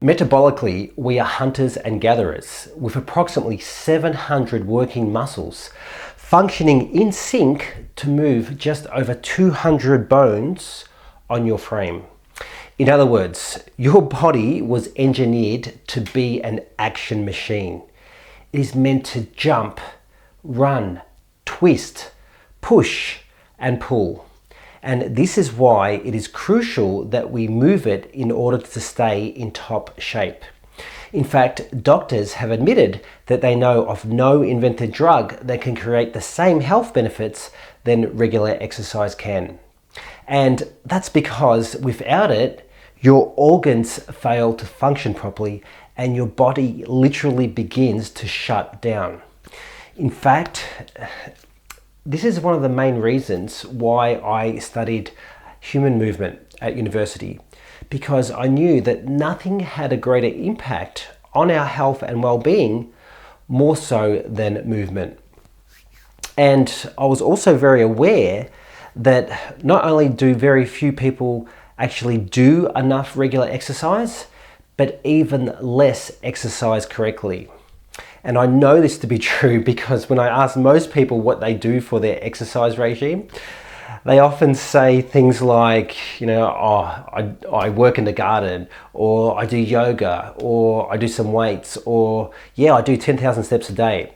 Metabolically, we are hunters and gatherers with approximately 700 working muscles functioning in sync to move just over 200 bones on your frame. In other words, your body was engineered to be an action machine. It is meant to jump, run, twist, push, and pull. And this is why it is crucial that we move it in order to stay in top shape. In fact, doctors have admitted that they know of no invented drug that can create the same health benefits than regular exercise can. And that's because without it, your organs fail to function properly and your body literally begins to shut down. In fact, this is one of the main reasons why I studied human movement at university, because I knew that nothing had a greater impact on our health and well-being more so than movement. And I was also very aware that not only do very few people actually do enough regular exercise, but even less exercise correctly. And I know this to be true because when I ask most people what they do for their exercise regime, they often say things like, I work in the garden, or I do yoga, or I do some weights, or yeah, I do 10,000 steps a day,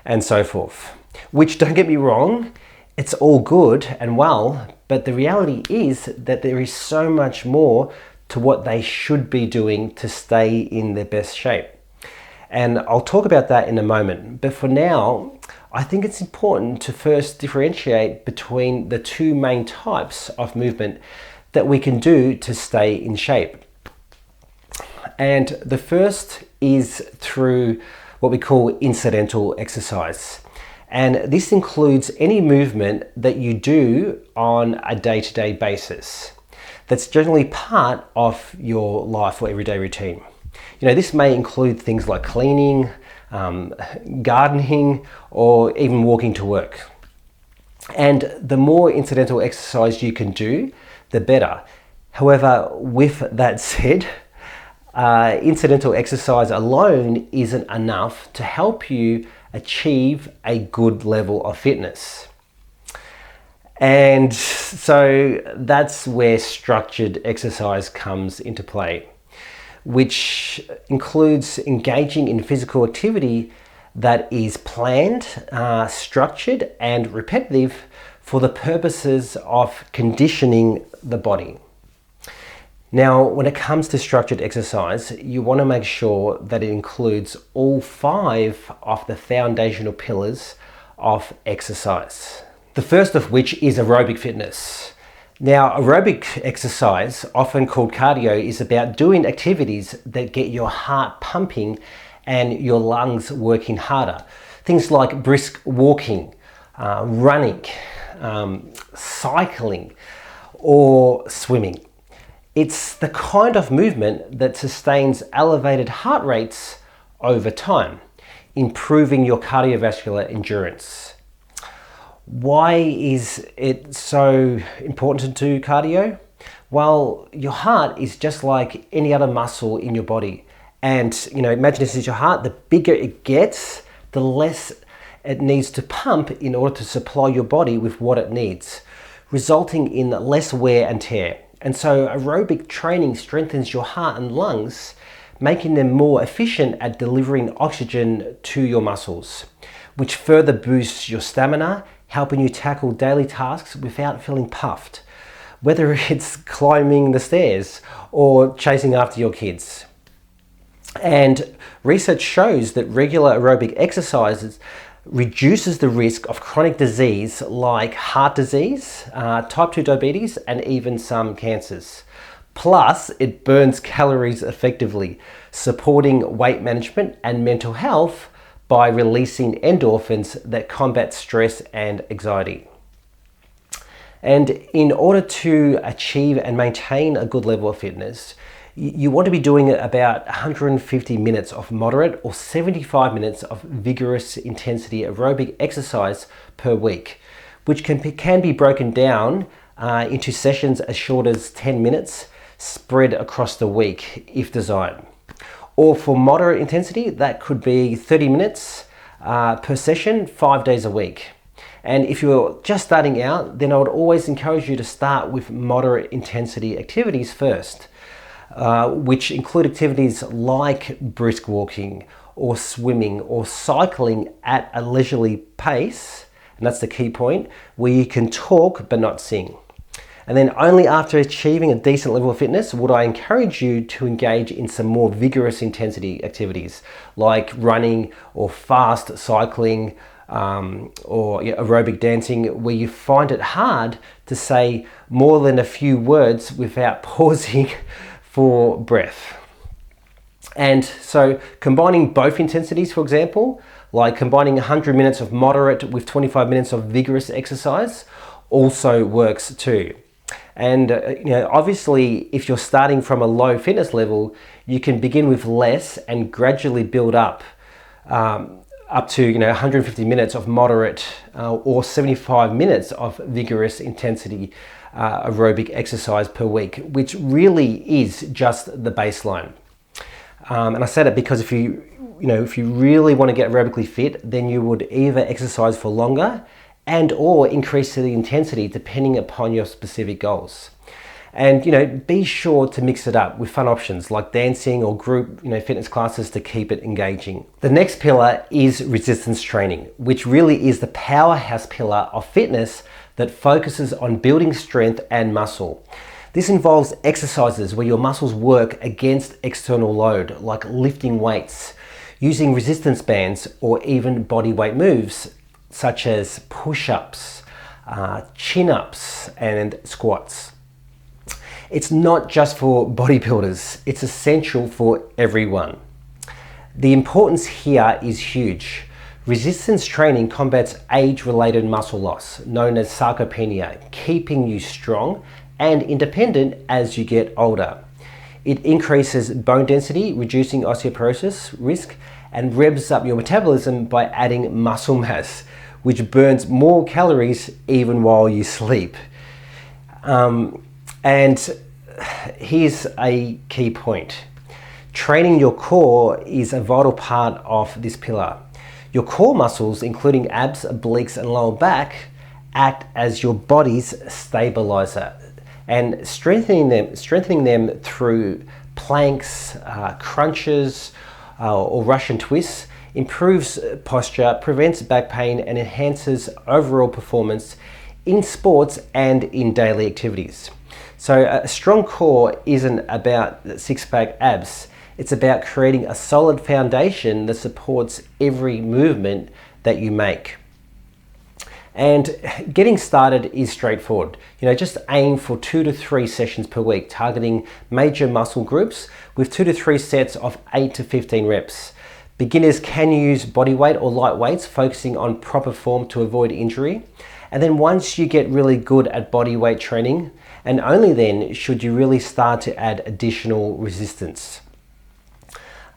and so forth. Which, don't get me wrong, it's all good and well, but the reality is that there is so much more to what they should be doing to stay in their best shape. And I'll talk about that in a moment. But for now, I think it's important to first differentiate between the two main types of movement that we can do to stay in shape. And the first is through what we call incidental exercise. And this includes any movement that you do on a day-to-day basis that's generally part of your life or everyday routine. This may include things like cleaning, gardening, or even walking to work. And the more incidental exercise you can do, the better. However, with that said, incidental exercise alone isn't enough to help you achieve a good level of fitness. And so that's where structured exercise comes into play, which includes engaging in physical activity that is planned, structured, and repetitive for the purposes of conditioning the body. Now, when it comes to structured exercise, you want to make sure that it includes all 5 of the foundational pillars of exercise. The first of which is aerobic fitness. Now, aerobic exercise, often called cardio, is about doing activities that get your heart pumping and your lungs working harder. Things like brisk walking, running, cycling, or swimming. It's the kind of movement that sustains elevated heart rates over time, improving your cardiovascular endurance. Why is it so important to do cardio? Well, your heart is just like any other muscle in your body. And, imagine this is your heart. The bigger it gets, the less it needs to pump in order to supply your body with what it needs, resulting in less wear and tear. And so aerobic training strengthens your heart and lungs, making them more efficient at delivering oxygen to your muscles, which further boosts your stamina, helping you tackle daily tasks without feeling puffed, whether it's climbing the stairs or chasing after your kids. And research shows that regular aerobic exercises reduces the risk of chronic disease like heart disease, type 2 diabetes, and even some cancers. Plus, it burns calories effectively, supporting weight management and mental health by releasing endorphins that combat stress and anxiety. And in order to achieve and maintain a good level of fitness, you want to be doing about 150 minutes of moderate or 75 minutes of vigorous intensity aerobic exercise per week, which can be broken down into sessions as short as 10 minutes spread across the week if desired. Or for moderate intensity, that could be 30 minutes per session, 5 days a week. And if you're just starting out, then I would always encourage you to start with moderate intensity activities first, which include activities like brisk walking or swimming or cycling at a leisurely pace, and that's the key point, where you can talk but not sing. And then only after achieving a decent level of fitness would I encourage you to engage in some more vigorous intensity activities like running or fast cycling, or aerobic dancing, where you find it hard to say more than a few words without pausing for breath. And so combining both intensities, for example, like combining 100 minutes of moderate with 25 minutes of vigorous exercise, also works too. And obviously, if you're starting from a low fitness level, you can begin with less and gradually build up to 150 minutes of moderate or 75 minutes of vigorous intensity aerobic exercise per week, which really is just the baseline. And I said it because if you really want to get aerobically fit, then you would either exercise for longer and or increase the intensity depending upon your specific goals. And be sure to mix it up with fun options like dancing or group fitness classes to keep it engaging. The next pillar is resistance training, which really is the powerhouse pillar of fitness that focuses on building strength and muscle. This involves exercises where your muscles work against external load, like lifting weights, using resistance bands, or even body weight moves such as push-ups, chin-ups, and squats. It's not just for bodybuilders, it's essential for everyone. The importance here is huge. Resistance training combats age-related muscle loss, known as sarcopenia, keeping you strong and independent as you get older. It increases bone density, reducing osteoporosis risk, and revs up your metabolism by adding muscle mass, which burns more calories even while you sleep. And here's a key point. Training your core is a vital part of this pillar. Your core muscles, including abs, obliques, and lower back, act as your body's stabilizer. And strengthening them through planks, crunches, or Russian twists improves posture, prevents back pain, and enhances overall performance in sports and in daily activities. So a strong core isn't about six-pack abs. It's about creating a solid foundation that supports every movement that you make. And getting started is straightforward. Just aim for 2 to 3 sessions per week, targeting major muscle groups with 2 to 3 sets of 8 to 15 reps. Beginners can use body weight or light weights, focusing on proper form to avoid injury. And then once you get really good at body weight training, and only then should you really start to add additional resistance.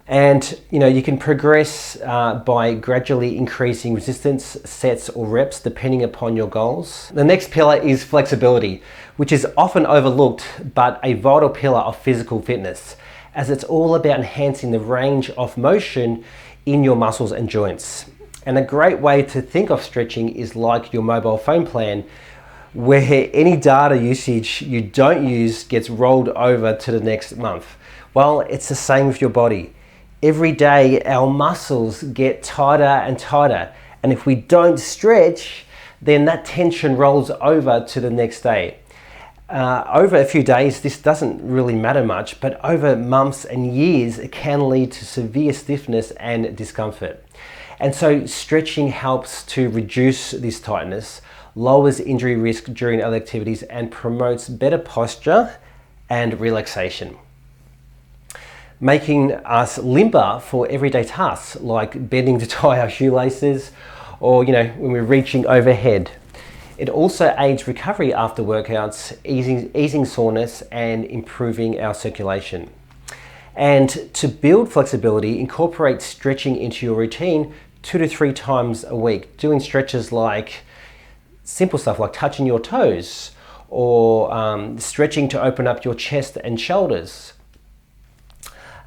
And you can progress by gradually increasing resistance sets or reps depending upon your goals. The next pillar is flexibility, which is often overlooked but a vital pillar of physical fitness, as it's all about enhancing the range of motion in your muscles and joints. And a great way to think of stretching is like your mobile phone plan, where any data usage you don't use gets rolled over to the next month. Well, it's the same with your body. Every day our muscles get tighter and tighter, and if we don't stretch, then that tension rolls over to the next day. Over a few days this doesn't really matter much, but over months and years it can lead to severe stiffness and discomfort. And so stretching helps to reduce this tightness, lowers injury risk during other activities, and promotes better posture and relaxation, making us limber for everyday tasks like bending to tie our shoelaces or when we're reaching overhead. It also aids recovery after workouts, easing soreness and improving our circulation. And to build flexibility, incorporate stretching into your routine 2 to 3 times a week, doing stretches like simple stuff like touching your toes or stretching to open up your chest and shoulders.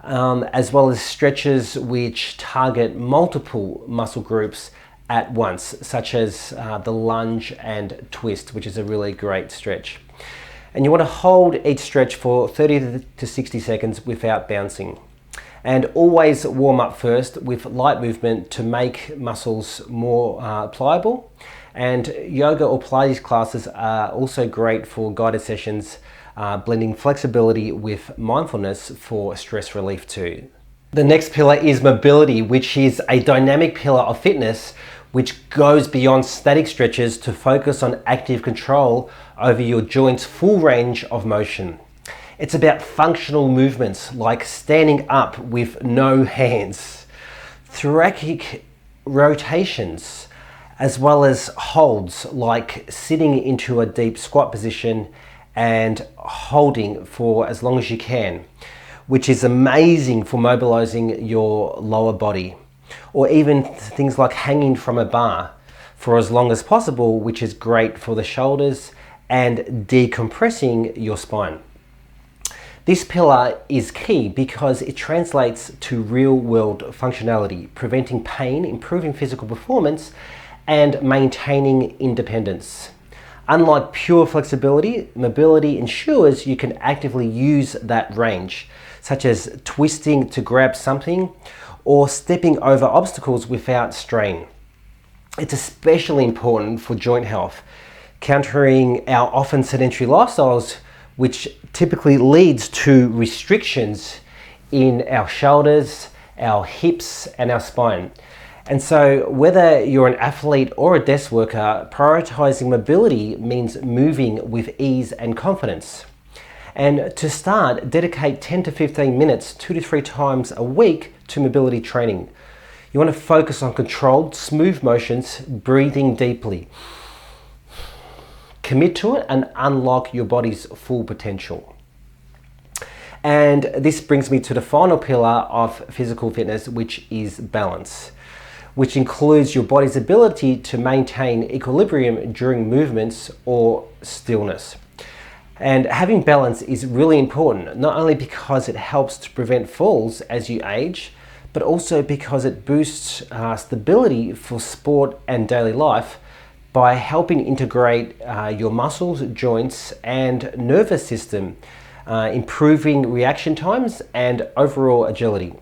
as well as stretches which target multiple muscle groups at once, such as the lunge and twist, which is a really great stretch. And you want to hold each stretch for 30 to 60 seconds without bouncing. And always warm up first with light movement to make muscles more pliable. And yoga or Pilates classes are also great for guided sessions, blending flexibility with mindfulness for stress relief too. The next pillar is mobility, which is a dynamic pillar of fitness which goes beyond static stretches to focus on active control over your joints' full range of motion. It's about functional movements like standing up with no hands, thoracic rotations, as well as holds like sitting into a deep squat position and holding for as long as you can, which is amazing for mobilizing your lower body, or even things like hanging from a bar for as long as possible, which is great for the shoulders and decompressing your spine. This pillar is key because it translates to real-world functionality, preventing pain, improving physical performance, and maintaining independence. Unlike pure flexibility, mobility ensures you can actively use that range, such as twisting to grab something or stepping over obstacles without strain. It's especially important for joint health, countering our often sedentary lifestyles, which typically leads to restrictions in our shoulders, our hips, and our spine. And so whether you're an athlete or a desk worker, prioritizing mobility means moving with ease and confidence. And to start, dedicate 10 to 15 minutes, 2 to 3 times a week to mobility training. You want to focus on controlled, smooth motions, breathing deeply. Commit to it and unlock your body's full potential. And this brings me to the final pillar of physical fitness, which is balance, which includes your body's ability to maintain equilibrium during movements or stillness. And having balance is really important, not only because it helps to prevent falls as you age, but also because it boosts stability for sport and daily life by helping integrate your muscles, joints, and nervous system, improving reaction times and overall agility.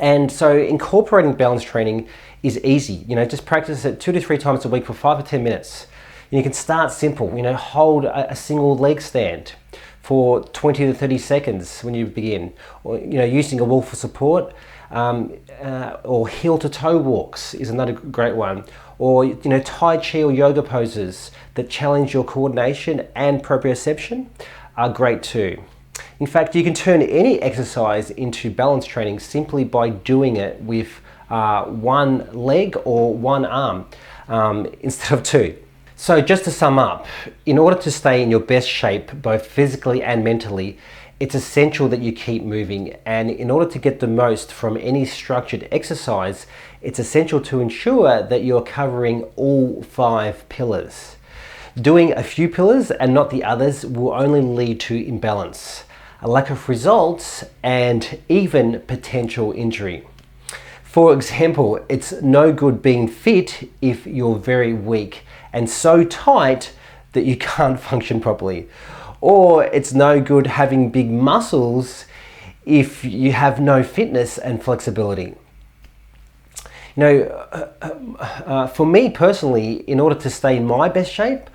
And so incorporating balance training is easy. Just practice it 2 to 3 times a week for 5 to 10 minutes. You can start simple, hold a single leg stand for 20 to 30 seconds when you begin, or using a wall for support, or heel to toe walks is another great one, or Tai Chi or yoga poses that challenge your coordination and proprioception are great too. In fact, you can turn any exercise into balance training simply by doing it with one leg or one arm instead of two. So just to sum up, in order to stay in your best shape, both physically and mentally, it's essential that you keep moving. And in order to get the most from any structured exercise, it's essential to ensure that you're covering all 5 pillars. Doing a few pillars and not the others will only lead to imbalance, a lack of results, and even potential injury. For example, it's no good being fit if you're very weak and so tight that you can't function properly. Or it's no good having big muscles if you have no fitness and flexibility. For me personally, in order to stay in my best shape,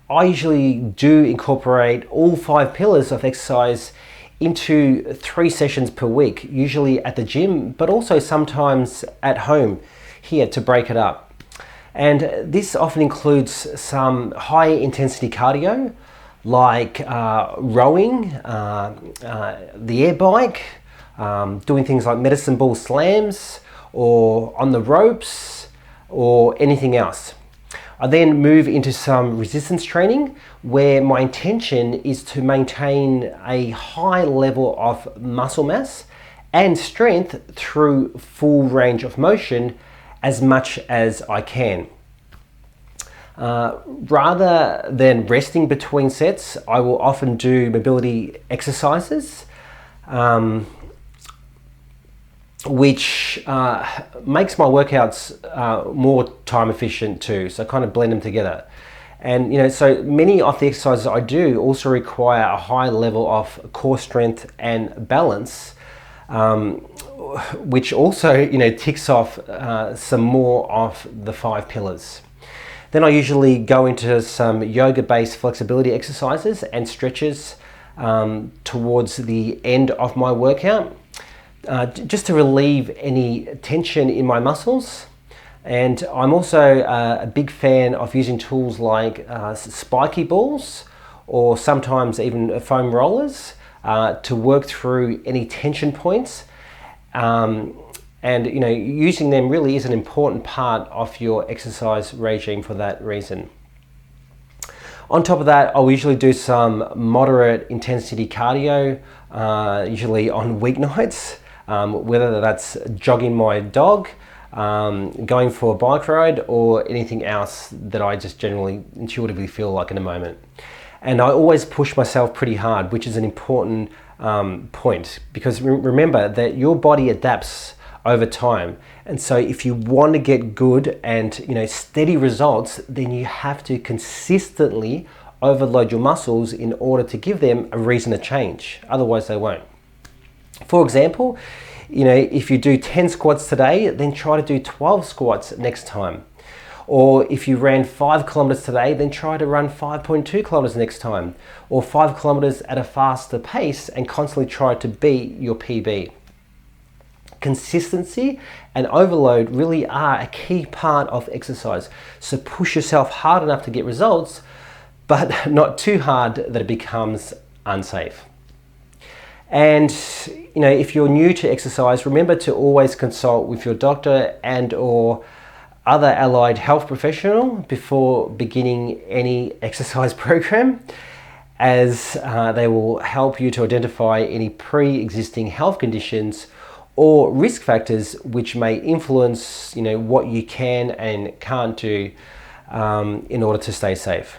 I usually do incorporate all 5 pillars of exercise into 3 sessions per week, usually at the gym, but also sometimes at home here to break it up. And this often includes some high intensity cardio, like rowing, the air bike, doing things like medicine ball slams, or on the ropes, or anything else. I then move into some resistance training where my intention is to maintain a high level of muscle mass and strength through full range of motion as much as I can. Rather than resting between sets, I will often do mobility exercises which makes my workouts more time efficient too. So I kind of blend them together. And so many of the exercises I do also require a high level of core strength and balance, which also ticks off some more of the 5 pillars. Then I usually go into some yoga-based flexibility exercises and stretches towards the end of my workout, just to relieve any tension in my muscles. And I'm also a big fan of using tools like spiky balls or sometimes even foam rollers to work through any tension points. And using them really is an important part of your exercise regime for that reason. On top of that, I'll usually do some moderate intensity cardio, usually on weeknights, whether that's jogging my dog, going for a bike ride, or anything else that I just generally intuitively feel like in a moment. And I always push myself pretty hard, which is an important point, because remember that your body adapts over time. And so if you want to get good and steady results, then you have to consistently overload your muscles in order to give them a reason to change. Otherwise they won't. For example, if you do 10 squats today, then try to do 12 squats next time. Or if you ran 5 kilometers today, then try to run 5.2 kilometers next time. Or 5 kilometers at a faster pace and constantly try to beat your PB. Consistency and overload really are a key part of exercise. So push yourself hard enough to get results, but not too hard that it becomes unsafe. And if you're new to exercise, remember to always consult with your doctor and or other allied health professional before beginning any exercise program, as they will help you to identify any pre-existing health conditions or risk factors which may influence what you can and can't do in order to stay safe.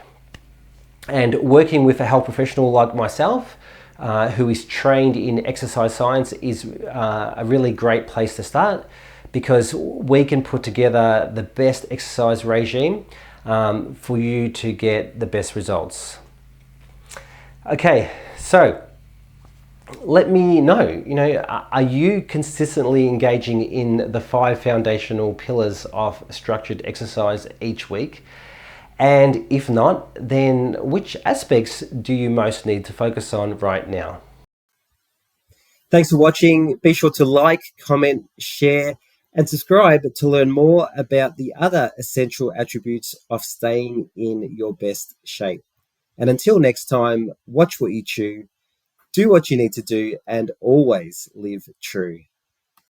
And working with a health professional like myself, who is trained in exercise science, is a really great place to start, because we can put together the best exercise regime for you to get the best results. Okay, so let me know, are you consistently engaging in the 5 foundational pillars of structured exercise each week? And if not, then which aspects do you most need to focus on right now? Thanks for watching. Be sure to like, comment, share, and subscribe to learn more about the other essential attributes of staying in your best shape. And until next time, watch what you chew, do what you need to do, and always live true.